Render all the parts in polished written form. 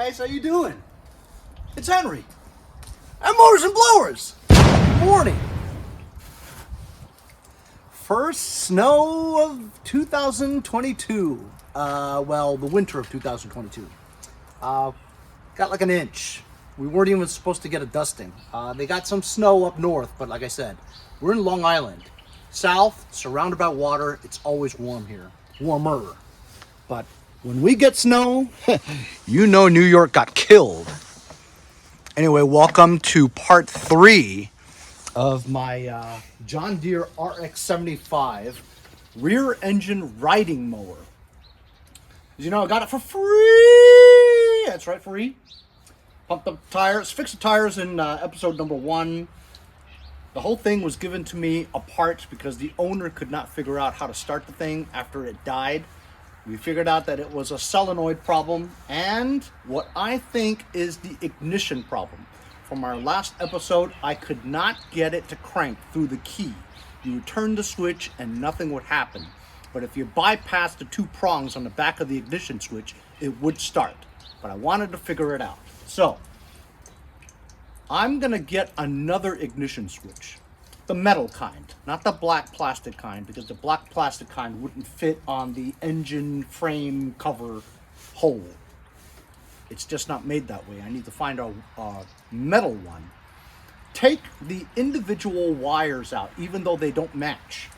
guys, how you doing? It's Henry at Mowers and Blowers. Good morning. First snow of 2022. Well, the winter of 2022. Got like an inch. We weren't even supposed to get a dusting. They got some snow up north, but like I said, we're in Long Island. South, surrounded by water, it's always warm here. Warmer. But when we get snow, you know New York got killed. Anyway, welcome to part 3 of my John Deere Rx75 rear engine riding mower. As you know, I got it for free. That's right, free. Pumped up tires, fixed the tires in episode number 1. The whole thing was given to me apart because the owner could not figure out how to start the thing after it died. We figured out that it was a solenoid problem and what I think is the ignition problem. From our last episode, I could not get it to crank through the key. You would turn the switch and nothing would happen. But if you bypass the 2 prongs on the back of the ignition switch, it would start. But I wanted to figure it out. So, I'm gonna get another ignition switch. The metal kind, not the black plastic kind, because the black plastic kind wouldn't fit on the engine frame cover hole. It's just not made that way. I need to find a metal one. Take the individual wires out, even though they don't match.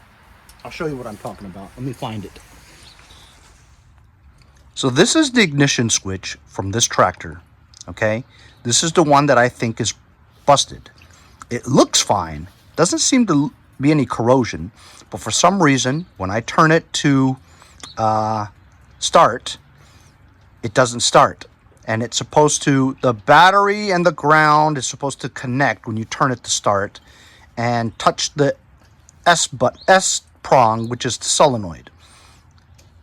I'll show you what I'm talking about. Let me find it. So this is the ignition switch from this tractor, okay? This is the one that I think is busted. It looks fine. Doesn't seem to be any corrosion, but for some reason, when I turn it to start, it doesn't start. And it's supposed to, the battery and the ground is supposed to connect when you turn it to start and touch the S prong, which is the solenoid.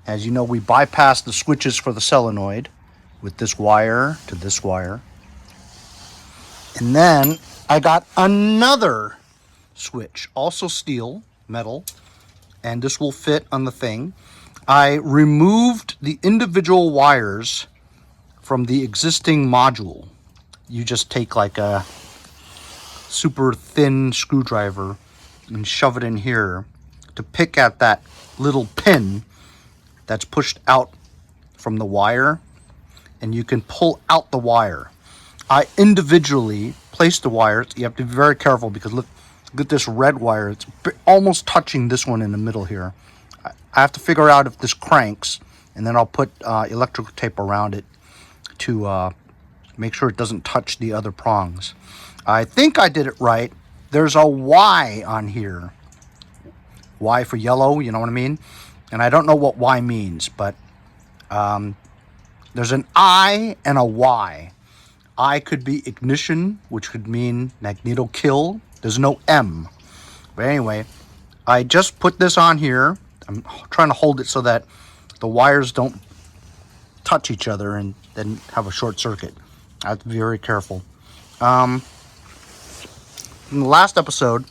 As you know, we bypass the switches for the solenoid with this wire to this wire. And then I got another switch, also steel, metal, and this will fit on the thing. I removed the individual wires from the existing module. You just take like a super thin screwdriver and shove it in here to pick at that little pin that's pushed out from the wire, and you can pull out the wire. I individually placed the wires. You have to be very careful because look at this red wire. It's almost touching this one in the middle here. I have to figure out if this cranks, and then I'll put electrical tape around it to make sure it doesn't touch the other prongs. I think I did it right. There's a Y on here. Y for yellow, you know what I mean? And I don't know what Y means, but there's an I and a Y. I could be ignition, which could mean magneto kill. There's no M. But anyway, I just put this on here. I'm trying to hold it so that the wires don't touch each other and then have a short circuit. I have to be very careful. In the last episode,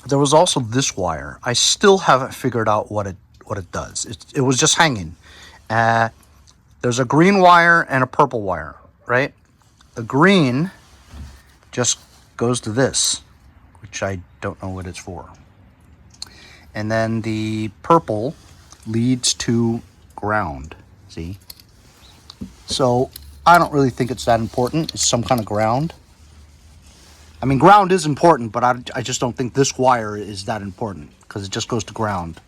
there was also this wire. I still haven't figured out what it does. It was just hanging. There's a green wire and a purple wire, right? The green just goes to this, which I don't know what it's for. And then the purple leads to ground, see? So I don't really think it's that important. It's some kind of ground. I mean, ground is important, but I just don't think this wire is that important because it just goes to ground.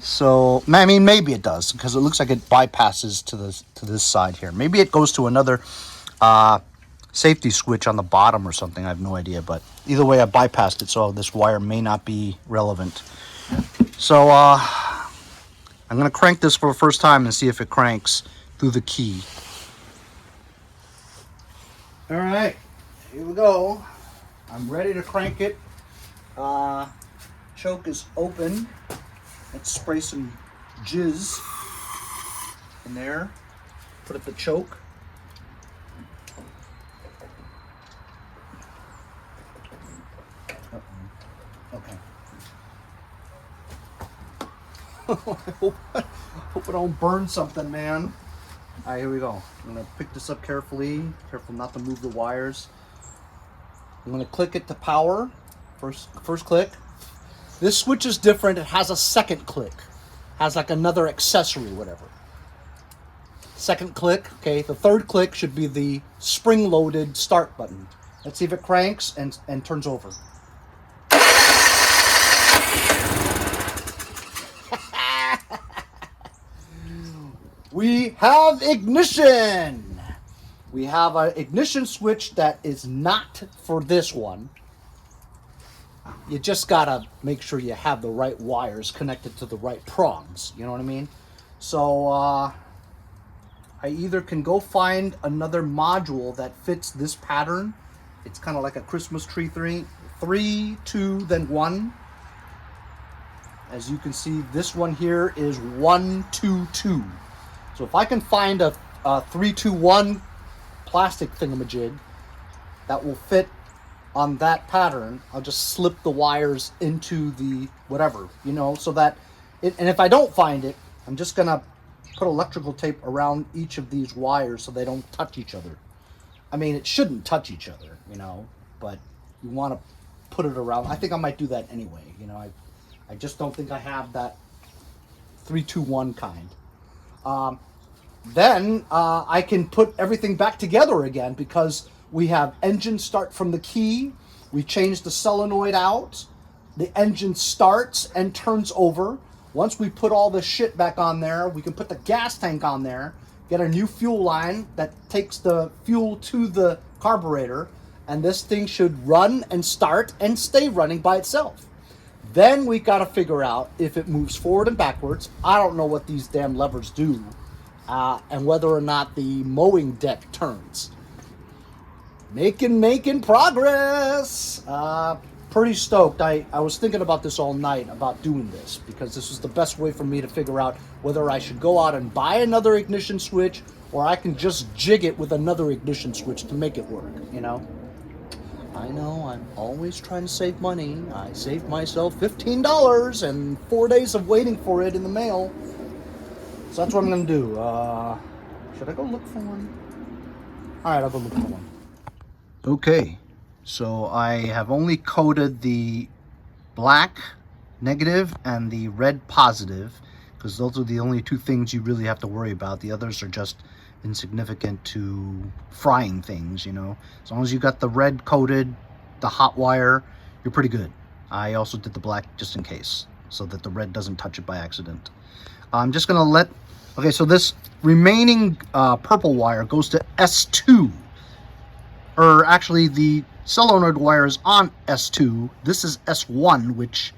So, I mean, maybe it does because it looks like it bypasses to this side here. Maybe it goes to another safety switch on the bottom or something. I have no idea, but either way, I bypassed it, so this wire may not be relevant. So, I'm going to crank this for the first time and see if it cranks through the key. All right, here we go. I'm ready to crank it. Choke is open. Let's spray some jizz in there. Put it the choke. Okay. I hope I don't burn something, man. All right, here we go. I'm gonna pick this up carefully. Careful not to move the wires. I'm gonna click it to power. First click. This switch is different. It has a second click. Has like another accessory, whatever. Second click. Okay, the third click should be the spring-loaded start button. Let's see if it cranks and turns over. We have ignition. We have an ignition switch that is not for this one. You just gotta make sure you have the right wires connected to the right prongs. You know what I mean? So I either can go find another module that fits this pattern. It's kind of like a Christmas tree, 3, 2, then 1. As you can see, this one here is 1, 2, 2. So if I can find a 3, 2, 1 plastic thingamajig that will fit on that pattern, I'll just slip the wires into the whatever, you know, so that it, and if I don't find it, I'm just gonna put electrical tape around each of these wires so they don't touch each other. I mean, it shouldn't touch each other, you know, but you want to put it around. I think I might do that anyway, you know. I just don't think I have that 3, 2, 1 kind. Then I can put everything back together again because we have engine start from the key. We change the solenoid out. The engine starts and turns over. Once we put all this shit back on there, we can put the gas tank on there, get a new fuel line that takes the fuel to the carburetor, and this thing should run and start and stay running by itself. Then we got to figure out if it moves forward and backwards. I don't know what these damn levers do, and whether or not the mowing deck turns. Making progress. Pretty stoked. I was thinking about this all night, about doing this, because this was the best way for me to figure out whether I should go out and buy another ignition switch or I can just jig it with another ignition switch to make it work, you know? I know, I'm always trying to save money. I saved myself $15 and 4 days of waiting for it in the mail. So that's what I'm going to do. Should I go look for one? All right, I'll go look for one. Okay, so I have only coded the black negative and the red positive because those are the only two things you really have to worry about. The others are just insignificant to frying things, you know. As long as you got the red coated, the hot wire, you're pretty good. I also did the black just in case so that the red doesn't touch it by accident. I'm just gonna let, okay, so this remaining purple wire goes to S2. Or actually the solenoid wire is on S2. This is S1, which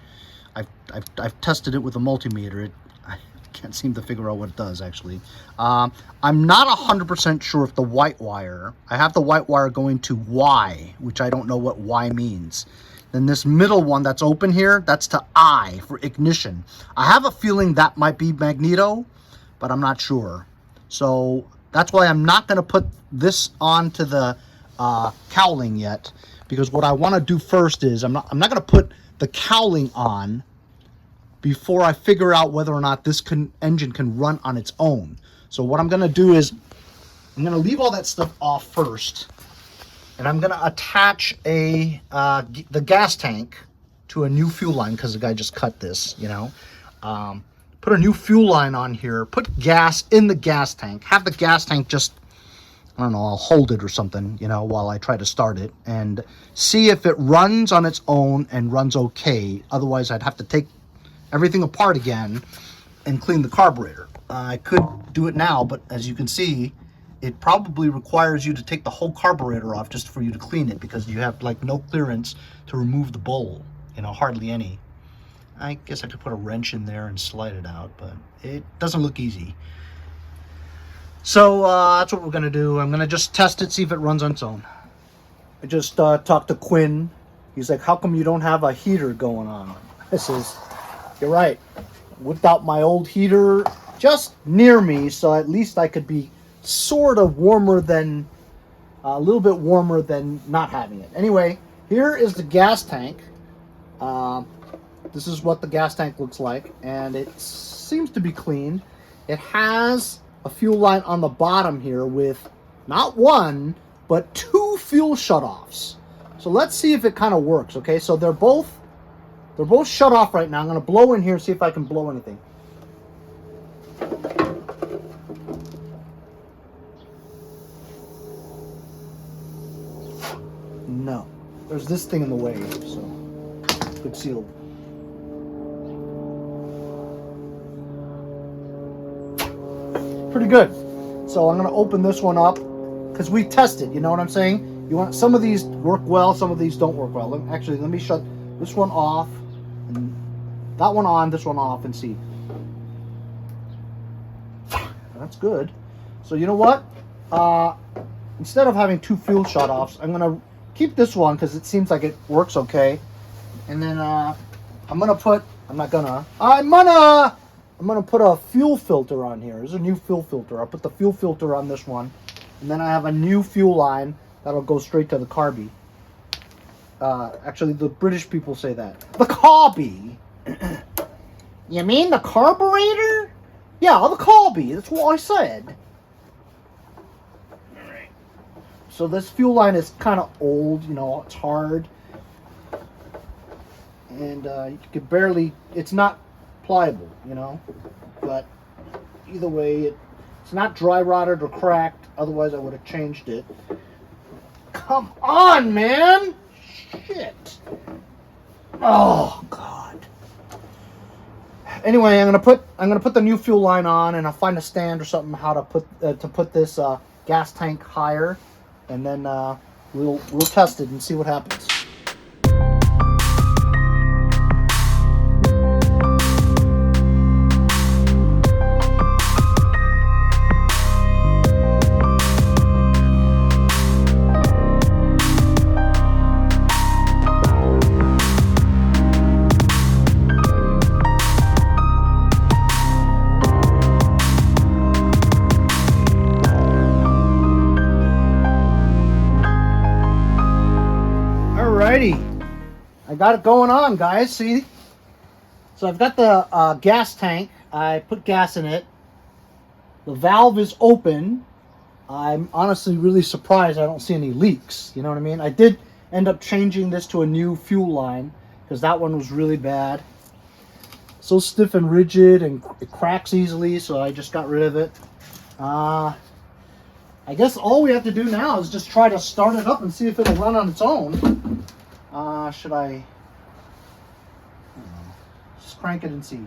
I've tested it with a multimeter. I can't seem to figure out what it does actually. I'm not 100% sure if the white wire, I have the white wire going to Y, which I don't know what Y means. Then this middle one that's open here, that's to I for ignition. I have a feeling that might be magneto, but I'm not sure. So that's why I'm not going to put this onto the cowling yet, because what I want to do first is I'm not going to put the cowling on before I figure out whether or not this engine can run on its own. So what I'm going to do is I'm going to leave all that stuff off first, and I'm going to attach the gas tank to a new fuel line because the guy just cut this, you know. Put a new fuel line on here, put gas in the gas tank, have the gas tank just, I don't know, I'll hold it or something, you know, while I try to start it and see if it runs on its own and runs okay. Otherwise, I'd have to take everything apart again and clean the carburetor. I could do it now, but as you can see, it probably requires you to take the whole carburetor off just for you to clean it because you have like no clearance to remove the bowl, you know, hardly any. I guess I could put a wrench in there and slide it out, but it doesn't look easy. So that's what we're going to do. I'm going to just test it, see if it runs on its own. I just talked to Quinn. He's like, how come you don't have a heater going on? I says, you're right. Whipped out my old heater just near me, so at least I could be sort of warmer than, a little bit warmer than not having it. Anyway, here is the gas tank. This is what the gas tank looks like, and it seems to be clean. It has a fuel line on the bottom here with not one, but 2 fuel shutoffs. So let's see if it kind of works, okay? So they're both shut off right now. I'm going to blow in here and see if I can blow anything. No. There's this thing in the way, so good seal. Pretty good. So I'm going to open this one up because we tested, you know what I'm saying? You want some of these work well, some of these don't work well. Actually, let me shut this one off, and that one on, this one off, and see. That's good. So you know what? Instead of having 2 fuel shutoffs, I'm gonna keep this one because it seems like it works okay. And then I'm gonna put a fuel filter on here. There's a new fuel filter. I'll put the fuel filter on this one, and then I have a new fuel line that'll go straight to the carby. Actually, the British people say that. The carby. You mean the carburetor? Yeah, the carby. That's what I said. Alright. So this fuel line is kind of old, you know, it's hard. And you could barely, it's not pliable, you know. But either way, it's not dry rotted or cracked. Otherwise, I would have changed it. Come on, man! Shit. Oh God. Anyway, I'm gonna put the new fuel line on, and I'll find a stand or something how to put this gas tank higher, and then we'll test it and see what happens. I got it going on, guys. See? So I've got the gas tank. I put gas in it. The valve is open. I'm honestly really surprised I don't see any leaks. You know what I mean? I did end up changing this to a new fuel line because that one was really bad. So stiff and rigid, and it cracks easily, so I just got rid of it. I guess all we have to do now is just try to start it up and see if it'll run on its own. Should I just crank it and see?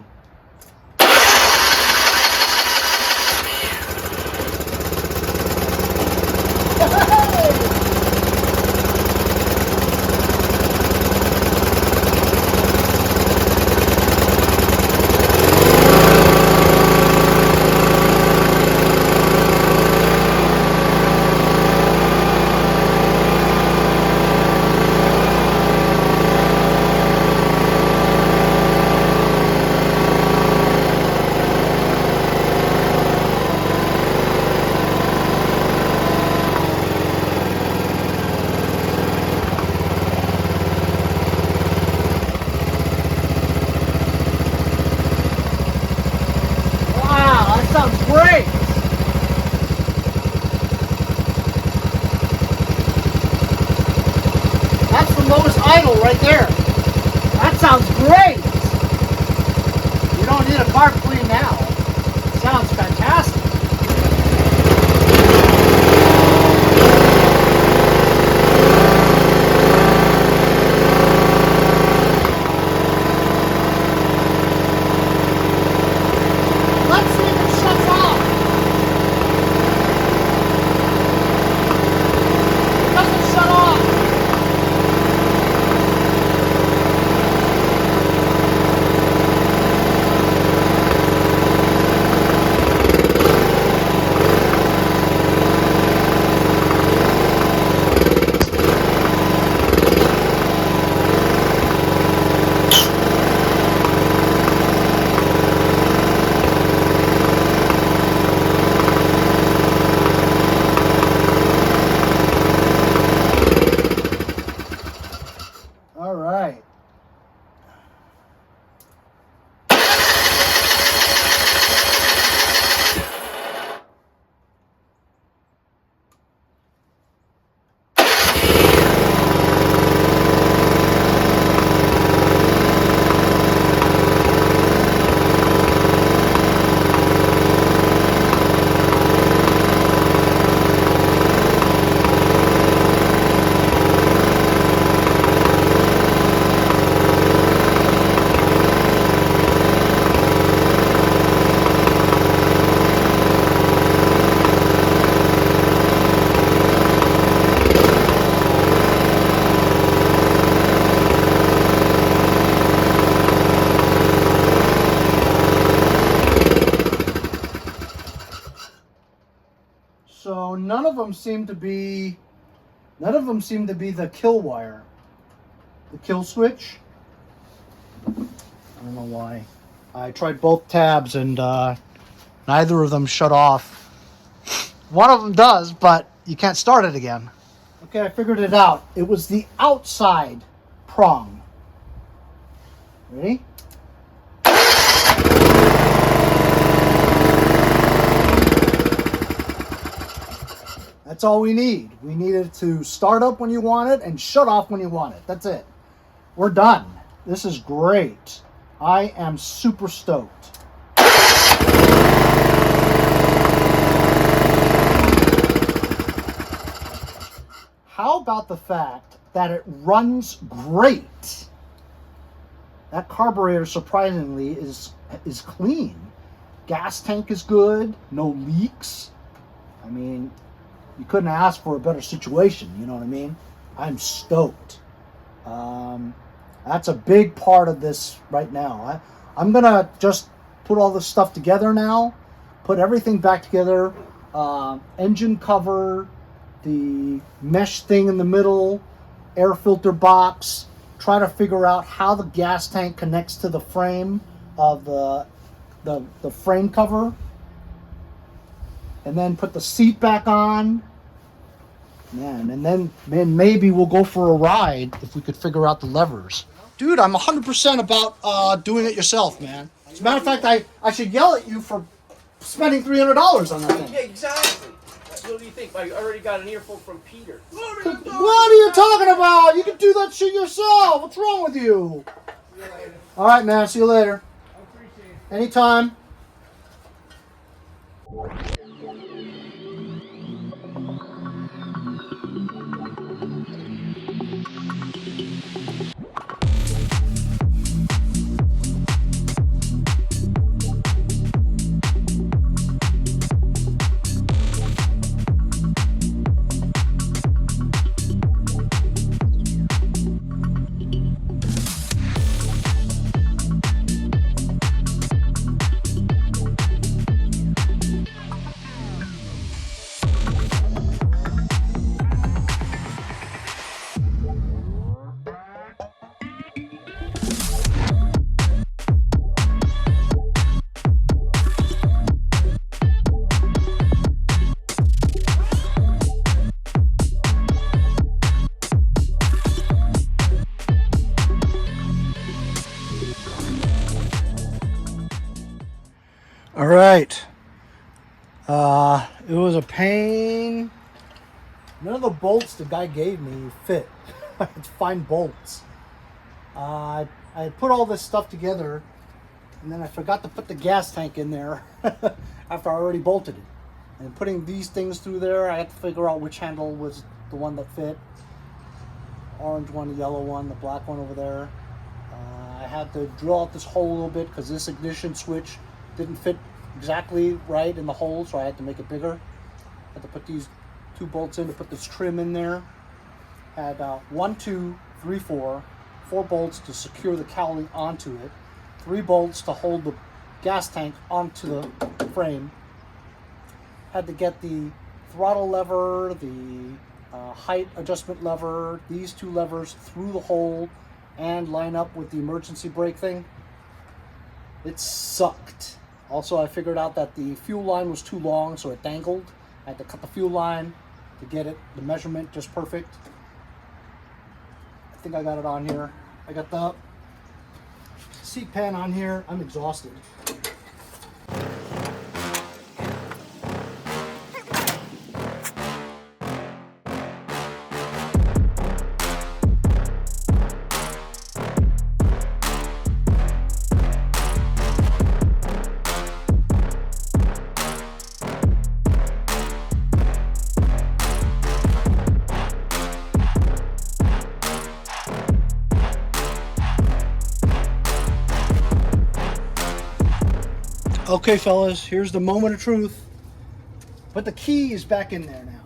Right there. That sounds great. You don't need a carb clean now. It sounds fantastic. Let's see if it shuts off. It doesn't shut off. of them seem to be the kill wire, the kill switch. I don't know why. I tried both tabs and neither of them shut off. One of them does, but you can't start it again. Okay, I figured it out. It was the outside prong. Ready? That's all we need. We need it to start up when you want it and shut off when you want it. That's it. We're done. This is great. I am super stoked. How about the fact that it runs great? That carburetor, surprisingly, is clean. Gas tank is good. No leaks. I mean, you couldn't ask for a better situation. You know what I mean? I'm stoked. That's a big part of this right now. I'm gonna just put all this stuff together now. Put everything back together. Engine cover, the mesh thing in the middle, air filter box. Try to figure out how the gas tank connects to the frame of the frame cover, and then put the seat back on. And then maybe we'll go for a ride if we could figure out the levers. Dude, I'm 100% about doing it yourself, man. As a matter of fact, I should yell at you for spending $300 on that thing. Yeah, exactly. What do you think? I already got an earful from Peter. What are you talking about? You can do that shit yourself. What's wrong with you? See you later. All right, man. See you later. I appreciate it. Anytime. All right. It was a pain. None of the bolts the guy gave me fit. I had to find bolts. I put all this stuff together, and then I forgot to put the gas tank in there after I already bolted it. And putting these things through there, I had to figure out which handle was the one that fit. Orange one, the yellow one, the black one over there. I had to drill out this hole a little bit because this ignition switch didn't fit exactly right in the hole, so I had to make it bigger. I had to put these 2 bolts in to put this trim in there. Had 1, 2, 3, 4 bolts to secure the cowling onto it, 3 bolts to hold the gas tank onto the frame. Had to get the throttle lever, the height adjustment lever, these 2 levers through the hole and line up with the emergency brake thing. It sucked. Also, I figured out that the fuel line was too long, so it dangled. I had to cut the fuel line to get it, the measurement just perfect. I think I got it on here. I got the seat pan on here. I'm exhausted. Okay, fellas, here's the moment of truth. Put the keys back in there now.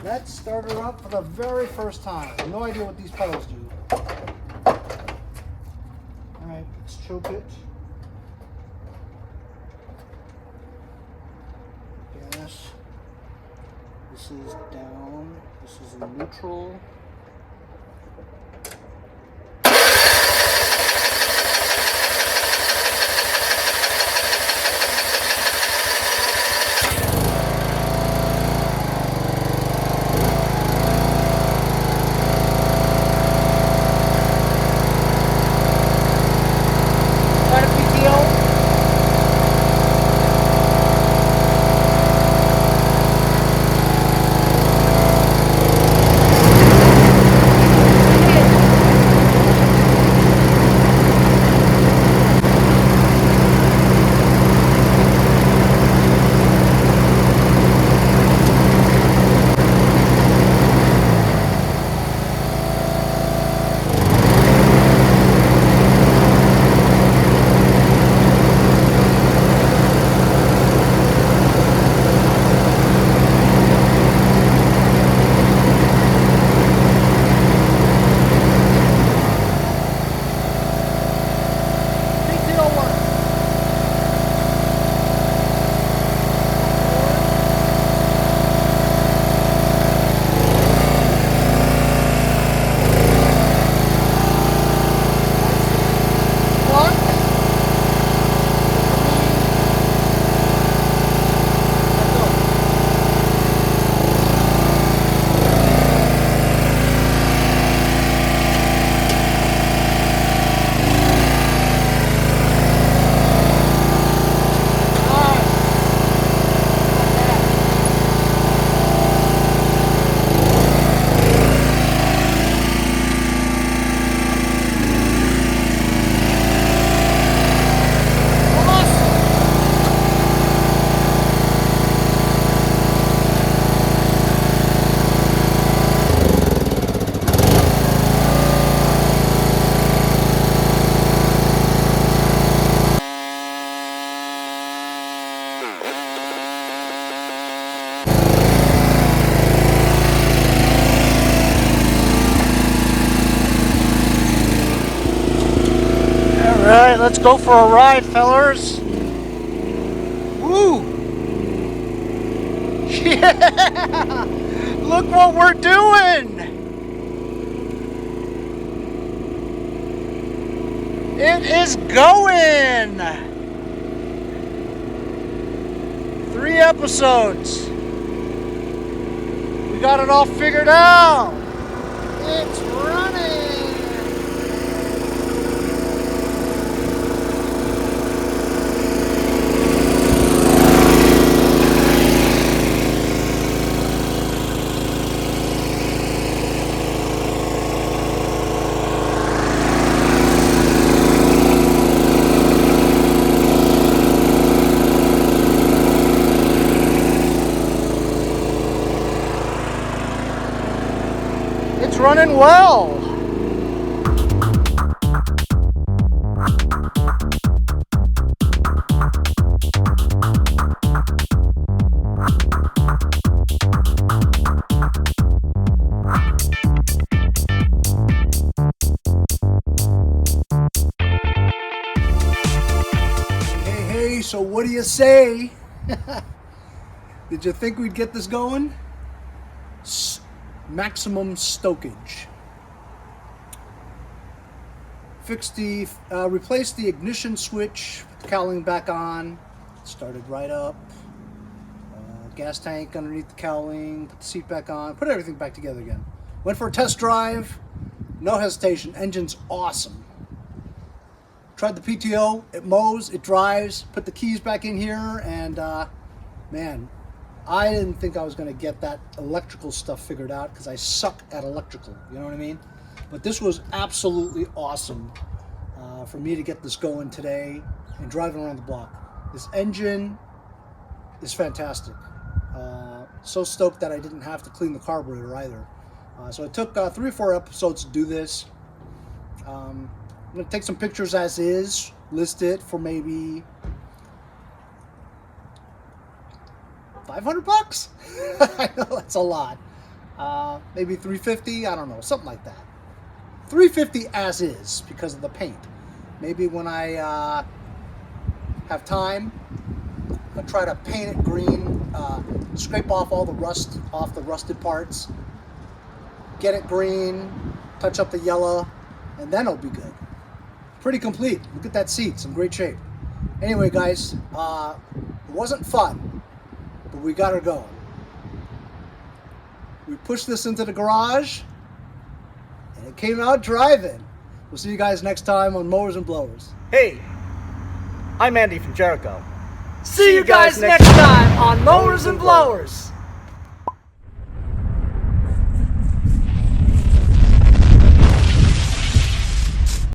Let's start her up for the very first time. I have no idea what these pedals do. Alright, let's choke it. Gas. This is down. This is in neutral. Alright, let's go for a ride, fellers. Woo! Yeah! Look what we're doing! It is going! 3 episodes. We got it all figured out. It's running! It's running well. Hey, so what do you say? Did you think we'd get this going? Maximum stokage. Replace the ignition switch, put the cowling back on, started right up. Gas tank underneath the cowling, put the seat back on, put everything back together again. Went for a test drive, no hesitation, engine's awesome. Tried the PTO, it mows, it drives, put the keys back in here, and man, I didn't think I was going to get that electrical stuff figured out because I suck at electrical, you know what I mean? But this was absolutely awesome for me to get this going today and driving around the block. This engine is fantastic. So stoked that I didn't have to clean the carburetor either. So it took 3 or 4 episodes to do this. I'm going to take some pictures as is, list it for maybe $500? I know that's a lot. Maybe $350, I don't know, something like that. $350 as is because of the paint. Maybe when I have time, Gonna try to paint it green, scrape off all the rust off the rusted parts, get it green, touch up the yellow, and then it'll be good. Pretty complete. Look at that seat, it's in great shape. Anyway, guys, it wasn't fun, but we got her going. We pushed this into the garage, and it came out driving. We'll see you guys next time on Mowers and Blowers. Hey, I'm Andy from Jericho. See you guys next time on Mowers and Blowers.